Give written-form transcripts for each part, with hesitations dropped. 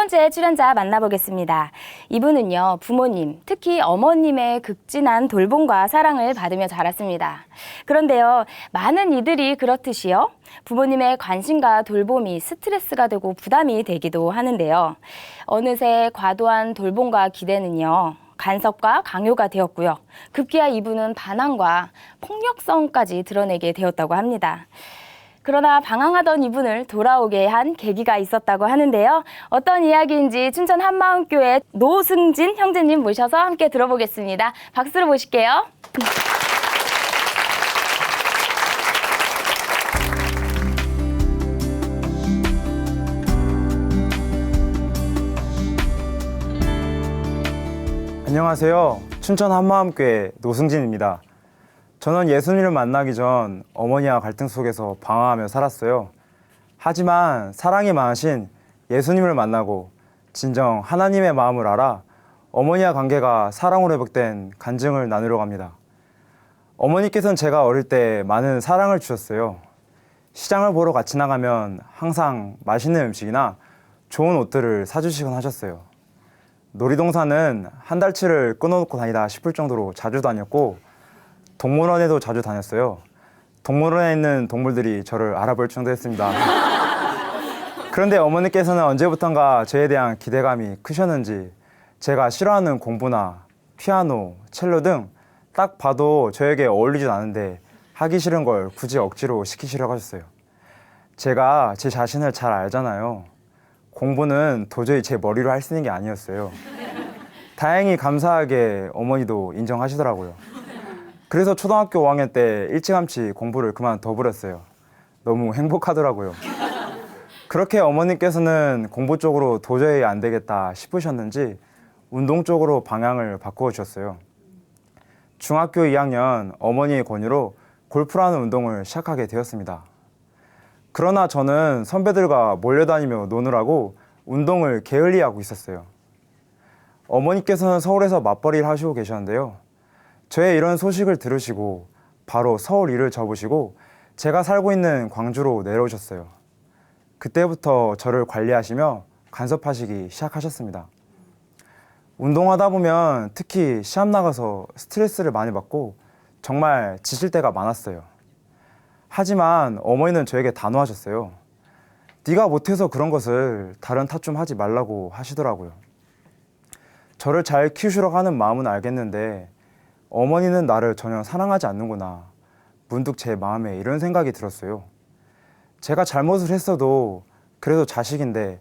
번째 출연자 만나보겠습니다. 이분은요, 부모님, 특히 어머님의 극진한 돌봄과 사랑을 받으며 자랐습니다. 그런데요, 많은 이들이 그렇듯이요, 부모님의 관심과 돌봄이 스트레스가 되고 부담이 되기도 하는데요. 어느새 과도한 돌봄과 기대는요, 간섭과 강요가 되었고요. 급기야 이분은 반항과 폭력성까지 드러내게 되었다고 합니다. 그러나 방황하던 이분을 돌아오게 한 계기가 있었다고 하는데요. 어떤 이야기인지 춘천 한마음교회 노승진 형제님 모셔서 함께 들어보겠습니다. 박수로 모실게요. 안녕하세요. 춘천 한마음교회 노승진입니다. 저는 예수님을 만나기 전 어머니와 갈등 속에서 방황하며 살았어요. 하지만 사랑이 많으신 예수님을 만나고 진정 하나님의 마음을 알아 어머니와 관계가 사랑으로 회복된 간증을 나누려 합니다. 어머니께서는 제가 어릴 때 많은 사랑을 주셨어요. 시장을 보러 같이 나가면 항상 맛있는 음식이나 좋은 옷들을 사주시곤 하셨어요. 놀이동산은 한 달치를 끊어놓고 다니다 싶을 정도로 자주 다녔고 동물원에도 자주 다녔어요. 동물원에 있는 동물들이 저를 알아볼 정도였습니다. 그런데 어머니께서는 언제부턴가 저에 대한 기대감이 크셨는지 제가 싫어하는 공부나 피아노, 첼로 등 딱 봐도 저에게 어울리진 않은데 하기 싫은 걸 굳이 억지로 시키시려고 하셨어요. 제가 제 자신을 잘 알잖아요. 공부는 도저히 제 머리로 할 수 있는 게 아니었어요. 다행히 감사하게 어머니도 인정하시더라고요. 그래서 초등학교 5학년 때 일찌감치 공부를 그만둬버렸어요. 너무 행복하더라고요. 그렇게 어머니께서는 공부 쪽으로 도저히 안 되겠다 싶으셨는지 운동 쪽으로 방향을 바꾸어 주셨어요. 중학교 2학년 어머니의 권유로 골프라는 운동을 시작하게 되었습니다. 그러나 저는 선배들과 몰려다니며 노느라고 운동을 게을리하고 있었어요. 어머니께서는 서울에서 맞벌이를 하시고 계셨는데요. 저의 이런 소식을 들으시고 바로 서울 일을 접으시고 제가 살고 있는 광주로 내려오셨어요. 그때부터 저를 관리하시며 간섭하시기 시작하셨습니다. 운동하다 보면 특히 시합 나가서 스트레스를 많이 받고 정말 지칠 때가 많았어요. 하지만 어머니는 저에게 단호하셨어요. 네가 못해서 그런 것을 다른 탓 좀 하지 말라고 하시더라고요. 저를 잘 키우시려고 하는 마음은 알겠는데 어머니는 나를 전혀 사랑하지 않는구나. 문득 제 마음에 이런 생각이 들었어요. 제가 잘못을 했어도 그래도 자식인데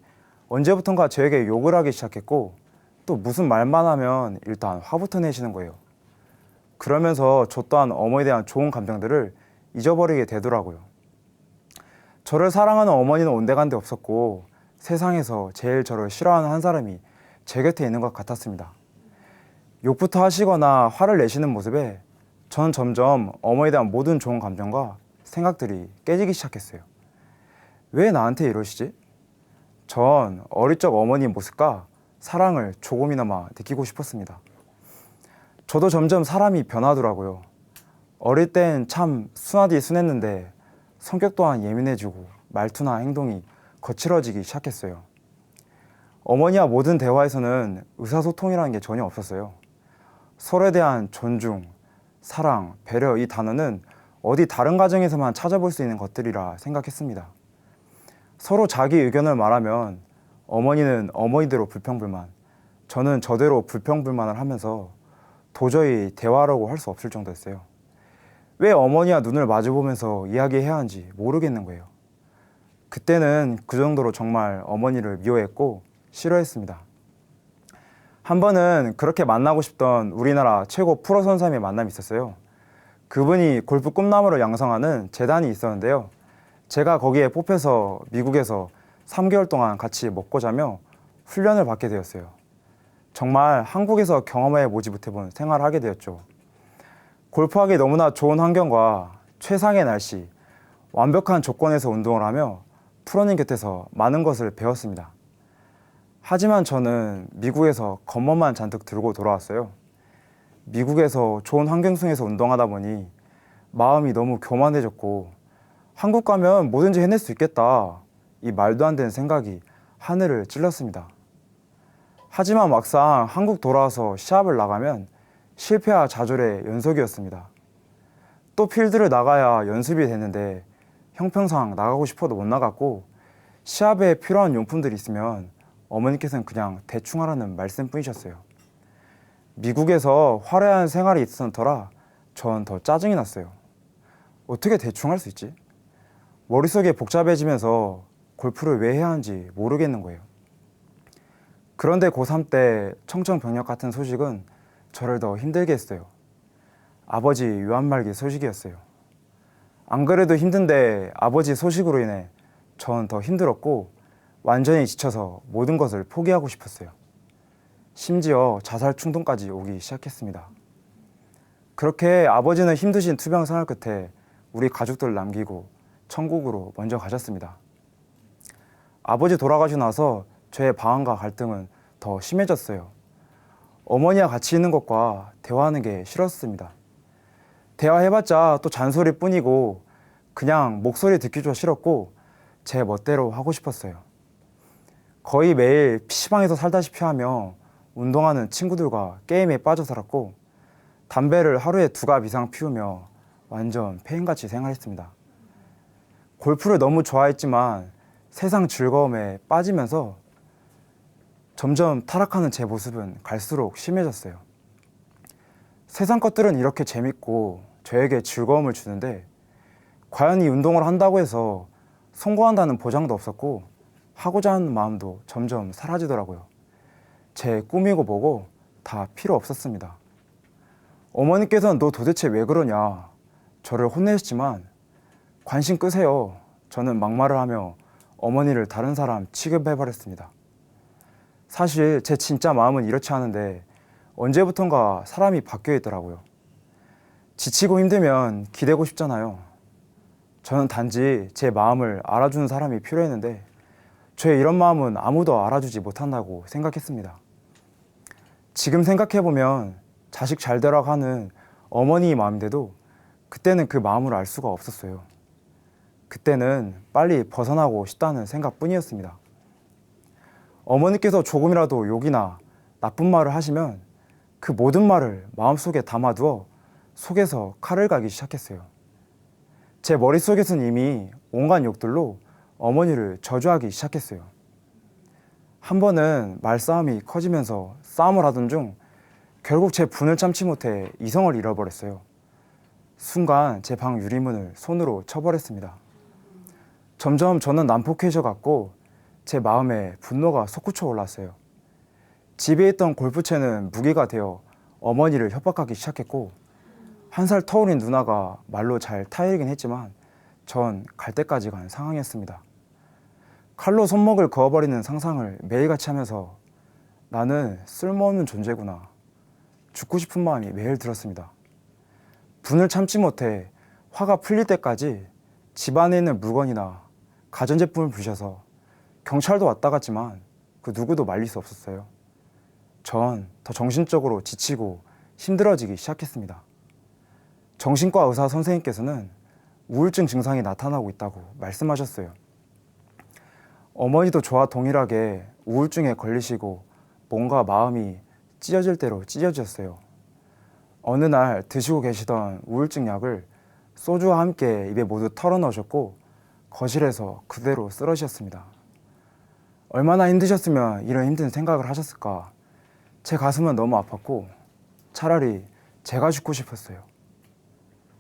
언제부턴가 저에게 욕을 하기 시작했고 또 무슨 말만 하면 일단 화부터 내시는 거예요. 그러면서 저 또한 어머니에 대한 좋은 감정들을 잊어버리게 되더라고요. 저를 사랑하는 어머니는 온데간데 없었고 세상에서 제일 저를 싫어하는 한 사람이 제 곁에 있는 것 같았습니다. 욕부터 하시거나 화를 내시는 모습에 저는 점점 어머니에 대한 모든 좋은 감정과 생각들이 깨지기 시작했어요. 왜 나한테 이러시지? 전 어릴 적 어머니의 모습과 사랑을 조금이나마 느끼고 싶었습니다. 저도 점점 사람이 변하더라고요. 어릴 땐 참 순하디 순했는데 성격 또한 예민해지고 말투나 행동이 거칠어지기 시작했어요. 어머니와 모든 대화에서는 의사소통이라는 게 전혀 없었어요. 서로에 대한 존중, 사랑, 배려 이 단어는 어디 다른 가정에서만 찾아볼 수 있는 것들이라 생각했습니다. 서로 자기 의견을 말하면 어머니는 어머니대로 불평불만, 저는 저대로 불평불만을 하면서 도저히 대화라고 할 수 없을 정도였어요. 왜 어머니와 눈을 마주보면서 이야기해야 하는지 모르겠는 거예요. 그때는 그 정도로 정말 어머니를 미워했고 싫어했습니다. 한 번은 그렇게 만나고 싶던 우리나라 최고 프로 선수의 만남이 있었어요. 그분이 골프 꿈나무를 양성하는 재단이 있었는데요. 제가 거기에 뽑혀서 미국에서 3개월 동안 같이 먹고 자며 훈련을 받게 되었어요. 정말 한국에서 경험해 보지 못해본 생활을 하게 되었죠. 골프하기 너무나 좋은 환경과 최상의 날씨, 완벽한 조건에서 운동을 하며 프로님 곁에서 많은 것을 배웠습니다. 하지만 저는 미국에서 겉멋만 잔뜩 들고 돌아왔어요. 미국에서 좋은 환경 속에서 운동하다 보니 마음이 너무 교만해졌고 한국 가면 뭐든지 해낼 수 있겠다. 이 말도 안 되는 생각이 하늘을 찔렀습니다. 하지만 막상 한국 돌아와서 시합을 나가면 실패와 좌절의 연속이었습니다. 또 필드를 나가야 연습이 되는데 형평상 나가고 싶어도 못 나갔고, 시합에 필요한 용품들이 있으면 어머니께서는 그냥 대충 하라는 말씀뿐이셨어요. 미국에서 화려한 생활이 있었던 터라 전 더 짜증이 났어요. 어떻게 대충 할 수 있지? 머릿속이 복잡해지면서 골프를 왜 해야 하는지 모르겠는 거예요. 그런데 고3 때 청천벽력 같은 소식은 저를 더 힘들게 했어요. 아버지 유한말기 소식이었어요. 안 그래도 힘든데 아버지 소식으로 인해 전 더 힘들었고 완전히 지쳐서 모든 것을 포기하고 싶었어요. 심지어 자살 충동까지 오기 시작했습니다. 그렇게 아버지는 힘드신 투병 생활 끝에 우리 가족들 남기고 천국으로 먼저 가셨습니다. 아버지 돌아가시고 나서 저의 방황과 갈등은 더 심해졌어요. 어머니와 같이 있는 것과 대화하는 게 싫었습니다. 대화해봤자 또 잔소리뿐이고 그냥 목소리 듣기조차 싫었고 제 멋대로 하고 싶었어요. 거의 매일 PC방에서 살다시피 하며 운동하는 친구들과 게임에 빠져 살았고 담배를 하루에 2갑 이상 피우며 완전 폐인같이 생활했습니다. 골프를 너무 좋아했지만 세상 즐거움에 빠지면서 점점 타락하는 제 모습은 갈수록 심해졌어요. 세상 것들은 이렇게 재밌고 저에게 즐거움을 주는데 과연 이 운동을 한다고 해서 성공한다는 보장도 없었고 하고자 하는 마음도 점점 사라지더라고요. 제 꿈이고 뭐고 다 필요 없었습니다. 어머니께서는 너 도대체 왜 그러냐 저를 혼내셨지만 관심 끄세요. 저는 막말을 하며 어머니를 다른 사람 취급해버렸습니다. 사실 제 진짜 마음은 이렇지 않은데 언제부턴가 사람이 바뀌어 있더라고요. 지치고 힘들면 기대고 싶잖아요. 저는 단지 제 마음을 알아주는 사람이 필요했는데 저의 이런 마음은 아무도 알아주지 못한다고 생각했습니다. 지금 생각해보면 자식 잘 되라고 하는 어머니의 마음인데도 그때는 그 마음을 알 수가 없었어요. 그때는 빨리 벗어나고 싶다는 생각뿐이었습니다. 어머니께서 조금이라도 욕이나 나쁜 말을 하시면 그 모든 말을 마음속에 담아두어 속에서 칼을 갈기 시작했어요. 제 머릿속에서는 이미 온갖 욕들로 어머니를 저주하기 시작했어요. 한 번은 말싸움이 커지면서 싸움을 하던 중 결국 제 분을 참지 못해 이성을 잃어버렸어요. 순간 제 방 유리문을 손으로 쳐버렸습니다. 점점 저는 난폭해져 갔고 제 마음에 분노가 솟구쳐 올랐어요. 집에 있던 골프채는 무기가 되어 어머니를 협박하기 시작했고 1살 터울인 누나가 말로 잘 타이르긴 했지만 전 갈 때까지 간 상황이었습니다. 칼로 손목을 그어버리는 상상을 매일같이 하면서 나는 쓸모없는 존재구나. 죽고 싶은 마음이 매일 들었습니다. 분을 참지 못해 화가 풀릴 때까지 집안에 있는 물건이나 가전제품을 부셔서 경찰도 왔다 갔지만 그 누구도 말릴 수 없었어요. 전 더 정신적으로 지치고 힘들어지기 시작했습니다. 정신과 의사 선생님께서는 우울증 증상이 나타나고 있다고 말씀하셨어요. 어머니도 저와 동일하게 우울증에 걸리시고 뭔가 마음이 찢어질 대로 찢어졌어요. 어느 날 드시고 계시던 우울증 약을 소주와 함께 입에 모두 털어넣으셨고 거실에서 그대로 쓰러지셨습니다. 얼마나 힘드셨으면 이런 힘든 생각을 하셨을까. 제 가슴은 너무 아팠고 차라리 제가 죽고 싶었어요.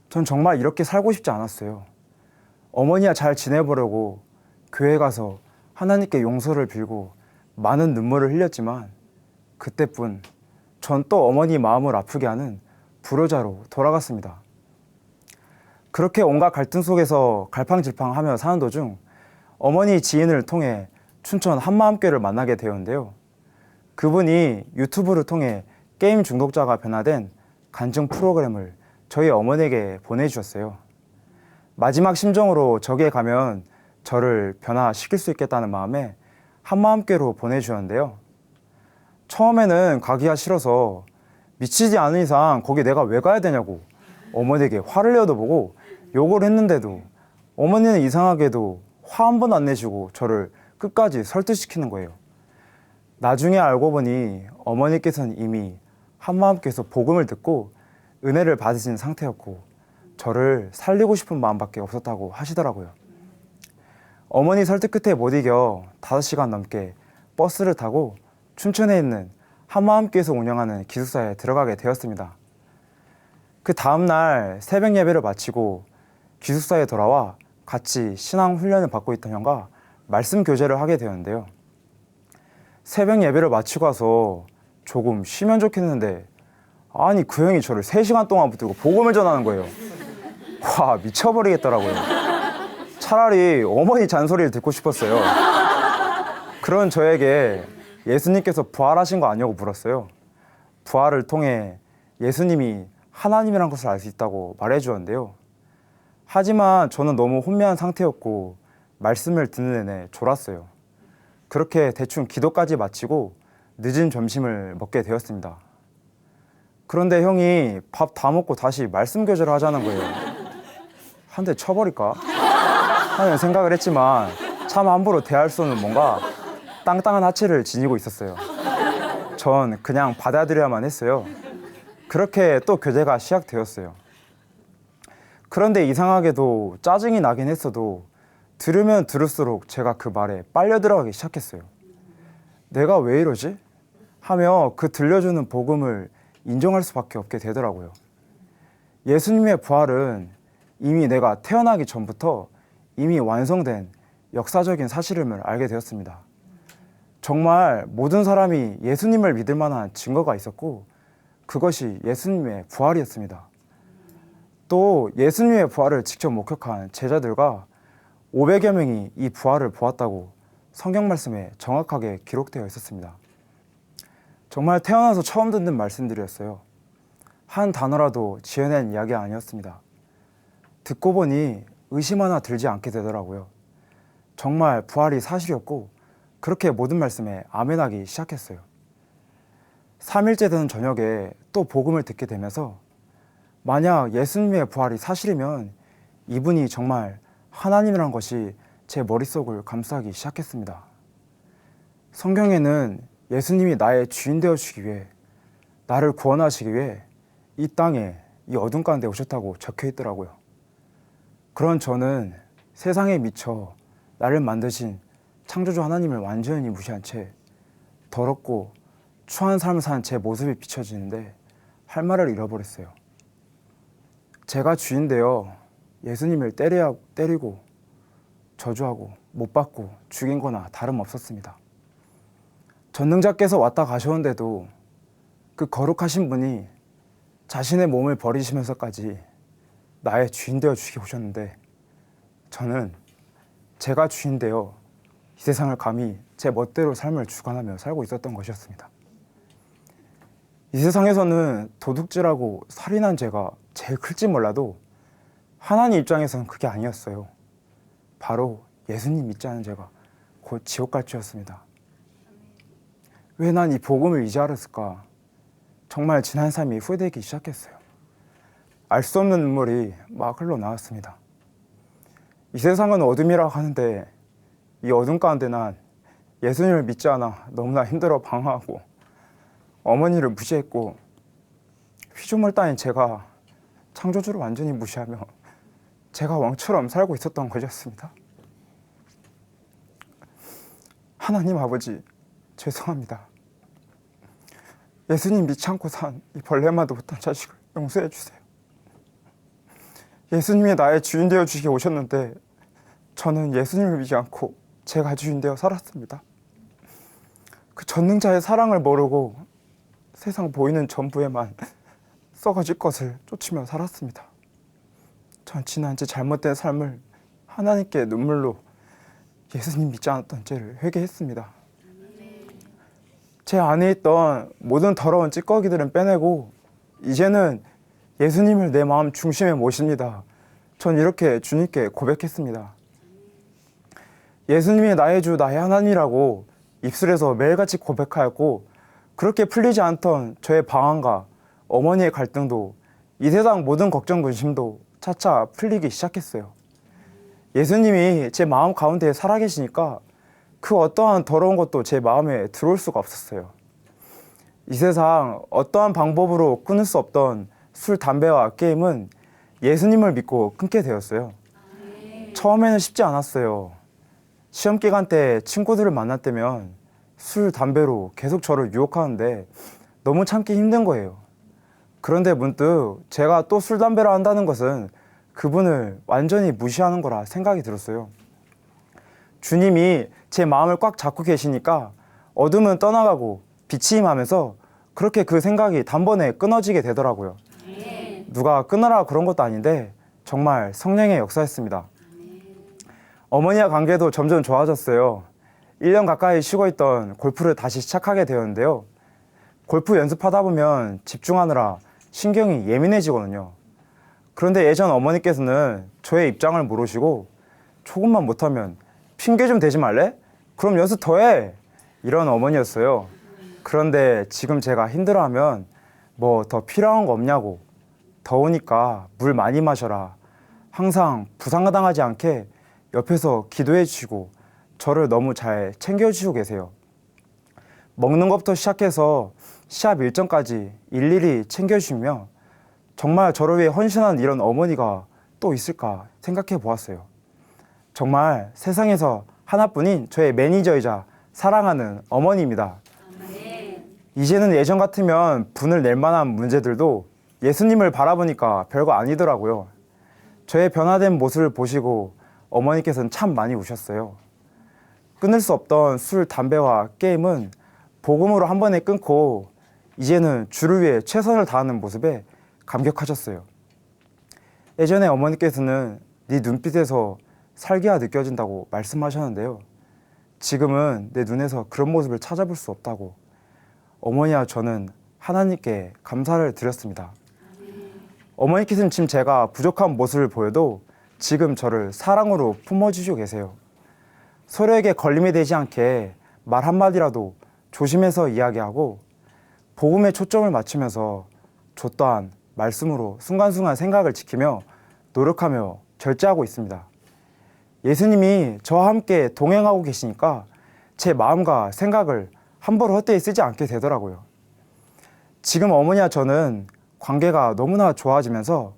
전 정말 이렇게 살고 싶지 않았어요. 어머니와 잘 지내보려고 교회 가서 하나님께 용서를 빌고 많은 눈물을 흘렸지만 그때뿐 전 또 어머니 마음을 아프게 하는 불효자로 돌아갔습니다. 그렇게 온갖 갈등 속에서 갈팡질팡하며 사는 도중 어머니 지인을 통해 춘천 한마음교회를 만나게 되었는데요. 그분이 유튜브를 통해 게임 중독자가 변화된 간증 프로그램을 저희 어머니에게 보내주셨어요. 마지막 심정으로 저기에 가면 저를 변화시킬 수 있겠다는 마음에 한마음교회로 보내주셨는데요. 처음에는 가기가 싫어서 미치지 않은 이상 거기 내가 왜 가야 되냐고 어머니에게 화를 내어도 보고 욕을 했는데도 어머니는 이상하게도 화 한 번도 안 내시고 저를 끝까지 설득시키는 거예요. 나중에 알고 보니 어머니께서는 이미 한마음께서 복음을 듣고 은혜를 받으신 상태였고 저를 살리고 싶은 마음밖에 없었다고 하시더라고요. 어머니 설득 끝에 못 이겨 5시간 넘게 버스를 타고 춘천에 있는 한마음교회에서 운영하는 기숙사에 들어가게 되었습니다. 그 다음날 새벽 예배를 마치고 기숙사에 돌아와 같이 신앙 훈련을 받고 있던 형과 말씀 교제를 하게 되었는데요. 새벽 예배를 마치고 와서 조금 쉬면 좋겠는데 아니 그 형이 저를 3시간 동안 붙들고 복음을 전하는 거예요. 와, 미쳐버리겠더라고요. 차라리 어머니 잔소리를 듣고 싶었어요. 그런 저에게 예수님께서 부활하신 거 아니냐고 물었어요. 부활을 통해 예수님이 하나님이란 것을 알 수 있다고 말해주었는데요. 하지만 저는 너무 혼미한 상태였고 말씀을 듣는 내내 졸았어요. 그렇게 대충 기도까지 마치고 늦은 점심을 먹게 되었습니다. 그런데 형이 밥 다 먹고 다시 말씀 교제를 하자는 거예요. 한 대 쳐버릴까? 하는 생각을 했지만 참 함부로 대할 수 없는 뭔가 땅땅한 하체를 지니고 있었어요. 전 그냥 받아들여야만 했어요. 그렇게 또 교제가 시작되었어요. 그런데 이상하게도 짜증이 나긴 했어도 들으면 들을수록 제가 그 말에 빨려 들어가기 시작했어요. 내가 왜 이러지? 하며 그 들려주는 복음을 인정할 수밖에 없게 되더라고요. 예수님의 부활은 이미 내가 태어나기 전부터 이미 완성된 역사적인 사실임을 알게 되었습니다. 정말 모든 사람이 예수님을 믿을 만한 증거가 있었고 그것이 예수님의 부활이었습니다. 또 예수님의 부활을 직접 목격한 제자들과 500여 명이 이 부활을 보았다고 성경 말씀에 정확하게 기록되어 있었습니다. 정말 태어나서 처음 듣는 말씀들이었어요. 한 단어라도 지어낸 이야기 아니었습니다. 듣고 보니 의심 하나 들지 않게 되더라고요. 정말 부활이 사실이었고 그렇게 모든 말씀에 아멘하기 시작했어요. 3일째 되는 저녁에 또 복음을 듣게 되면서 만약 예수님의 부활이 사실이면 이분이 정말 하나님이란 것이 제 머릿속을 감싸기 시작했습니다. 성경에는 예수님이 나의 주인 되어주기 위해 나를 구원하시기 위해 이 땅에 이 어둠 가운데 오셨다고 적혀 있더라고요. 그런 저는 세상에 미쳐 나를 만드신 창조주 하나님을 완전히 무시한 채 더럽고 추한 삶을 사는 제 모습이 비춰지는데 할 말을 잃어버렸어요. 제가 주인 되어 예수님을 때리고 저주하고 못 받고 죽인 거나 다름없었습니다. 전능자께서 왔다 가셨는데도 그 거룩하신 분이 자신의 몸을 버리시면서까지 나의 주인 되어 주시게 오셨는데 저는 제가 주인 되어 이 세상을 감히 제 멋대로 삶을 주관하며 살고 있었던 것이었습니다. 이 세상에서는 도둑질하고 살인한 죄가 제일 클지 몰라도 하나님 입장에서는 그게 아니었어요. 바로 예수님 믿지 않은 죄가 곧 지옥 갈 죄였습니다. 왜 난 이 복음을 이제 알았을까? 정말 지난 삶이 후회되기 시작했어요. 알 수 없는 눈물이 막 흘러나왔습니다. 이 세상은 어둠이라고 하는데 이 어둠 가운데 난 예수님을 믿지 않아 너무나 힘들어 방황하고 어머니를 무시했고 피조물 따윈 제가 창조주를 완전히 무시하며 제가 왕처럼 살고 있었던 것이었습니다. 하나님 아버지 죄송합니다. 예수님 믿지 않고 산 이 벌레마도 못한 자식을 용서해 주세요. 예수님이 나의 주인 되어 주시게 오셨는데 저는 예수님을 믿지 않고 제가 주인 되어 살았습니다. 그 전능자의 사랑을 모르고 세상 보이는 전부에만 썩어질 것을 쫓으며 살았습니다. 전 지난 제 잘못된 삶을 하나님께 눈물로 예수님 믿지 않았던 죄를 회개했습니다. 제 안에 있던 모든 더러운 찌꺼기들은 빼내고 이제는 예수님을 내 마음 중심에 모십니다. 전 이렇게 주님께 고백했습니다. 예수님이 나의 주 나의 하나님이라고 입술에서 매일같이 고백하였고 그렇게 풀리지 않던 저의 방황과 어머니의 갈등도 이 세상 모든 걱정 근심도 차차 풀리기 시작했어요. 예수님이 제 마음 가운데 살아계시니까 그 어떠한 더러운 것도 제 마음에 들어올 수가 없었어요. 이 세상 어떠한 방법으로 끊을 수 없던 술, 담배와 게임은 예수님을 믿고 끊게 되었어요. 처음에는 쉽지 않았어요. 시험 기간 때 친구들을 만날 때면 술, 담배로 계속 저를 유혹하는데 너무 참기 힘든 거예요. 그런데 문득 제가 또 술, 담배를 한다는 것은 그분을 완전히 무시하는 거라 생각이 들었어요. 주님이 제 마음을 꽉 잡고 계시니까 어둠은 떠나가고 빛이 임하면서 그렇게 그 생각이 단번에 끊어지게 되더라고요. 누가 끊으라 그런 것도 아닌데 정말 성령의 역사였습니다. 어머니와 관계도 점점 좋아졌어요. 1년 가까이 쉬고 있던 골프를 다시 시작하게 되었는데요. 골프 연습하다 보면 집중하느라 신경이 예민해지거든요. 그런데 예전 어머니께서는 저의 입장을 모르시고 조금만 못하면 핑계 좀 대지 말래? 그럼 연습 더 해! 이런 어머니였어요. 그런데 지금 제가 힘들어하면 뭐 더 필요한 거 없냐고, 더우니까 물 많이 마셔라, 항상 부상당하지 않게 옆에서 기도해 주시고 저를 너무 잘 챙겨주시고 계세요. 먹는 것부터 시작해서 시합 일정까지 일일이 챙겨주시며 정말 저를 위해 헌신한 이런 어머니가 또 있을까 생각해 보았어요. 정말 세상에서 하나뿐인 저의 매니저이자 사랑하는 어머니입니다. 이제는 예전 같으면 분을 낼 만한 문제들도 예수님을 바라보니까 별거 아니더라고요. 저의 변화된 모습을 보시고 어머니께서는 참 많이 우셨어요. 끊을 수 없던 술, 담배와 게임은 복음으로 한 번에 끊고 이제는 주를 위해 최선을 다하는 모습에 감격하셨어요. 예전에 어머니께서는 네 눈빛에서 살기가 느껴진다고 말씀하셨는데요. 지금은 내 눈에서 그런 모습을 찾아볼 수 없다고 어머니와 저는 하나님께 감사를 드렸습니다. 어머니께서는 지금 제가 부족한 모습을 보여도 지금 저를 사랑으로 품어주시고 계세요. 서로에게 걸림이 되지 않게 말 한마디라도 조심해서 이야기하고 복음에 초점을 맞추면서 저 또한 말씀으로 순간순간 생각을 지키며 노력하며 절제하고 있습니다. 예수님이 저와 함께 동행하고 계시니까 제 마음과 생각을 함부로 헛되이 쓰지 않게 되더라고요. 지금 어머니와 저는 관계가 너무나 좋아지면서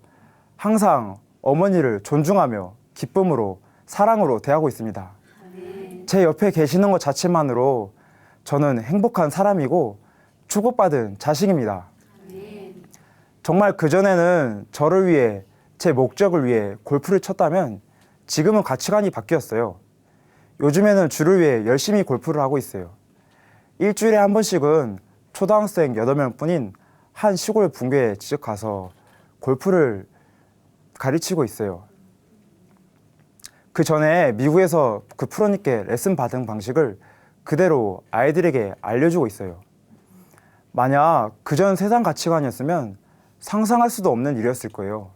항상 어머니를 존중하며 기쁨으로 사랑으로 대하고 있습니다. 제 옆에 계시는 것 자체만으로 저는 행복한 사람이고 축복받은 자식입니다. 정말 그전에는 저를 위해 제 목적을 위해 골프를 쳤다면 지금은 가치관이 바뀌었어요. 요즘에는 주를 위해 열심히 골프를 하고 있어요. 일주일에 한 번씩은 초등학생 8명 뿐인 한 시골 분교에 직접 가서 골프를 가르치고 있어요. 그 전에 미국에서 그 프로님께 레슨 받은 방식을 그대로 아이들에게 알려주고 있어요. 만약 그전 세상 가치관이었으면 상상할 수도 없는 일이었을 거예요.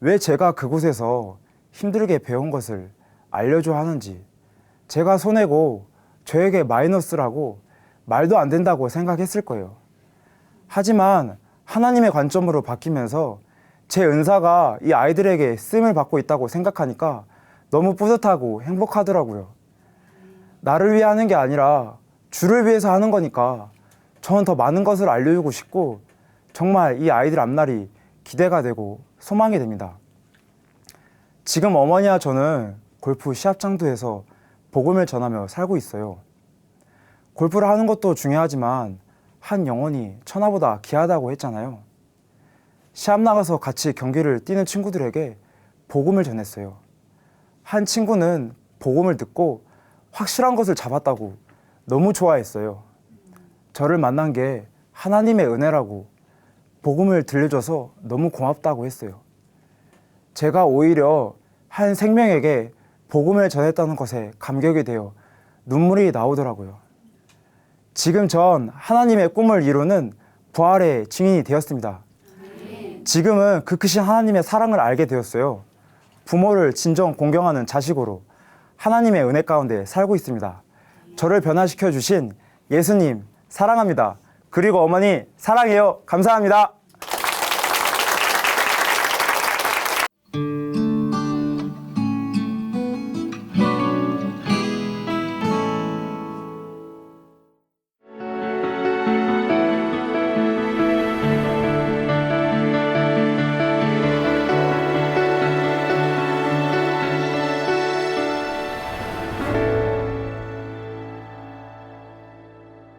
왜 제가 그곳에서 힘들게 배운 것을 알려줘야 하는지, 제가 손해고 저에게 마이너스라고 말도 안 된다고 생각했을 거예요. 하지만 하나님의 관점으로 바뀌면서 제 은사가 이 아이들에게 쓰임을 받고 있다고 생각하니까 너무 뿌듯하고 행복하더라고요. 나를 위해 하는 게 아니라 주를 위해서 하는 거니까 저는 더 많은 것을 알려주고 싶고 정말 이 아이들 앞날이 기대가 되고 소망이 됩니다. 지금 어머니와 저는 골프 시합장도에서 복음을 전하며 살고 있어요. 골프를 하는 것도 중요하지만 한 영혼이 천하보다 귀하다고 했잖아요. 시합 나가서 같이 경기를 뛰는 친구들에게 복음을 전했어요. 한 친구는 복음을 듣고 확실한 것을 잡았다고 너무 좋아했어요. 저를 만난 게 하나님의 은혜라고 복음을 들려줘서 너무 고맙다고 했어요. 제가 오히려 한 생명에게 복음을 전했다는 것에 감격이 되어 눈물이 나오더라고요. 지금 전 하나님의 꿈을 이루는 부활의 증인이 되었습니다. 지금은 그 크신 하나님의 사랑을 알게 되었어요. 부모를 진정 공경하는 자식으로 하나님의 은혜 가운데 살고 있습니다. 저를 변화시켜 주신 예수님 사랑합니다. 그리고 어머니 사랑해요. 감사합니다.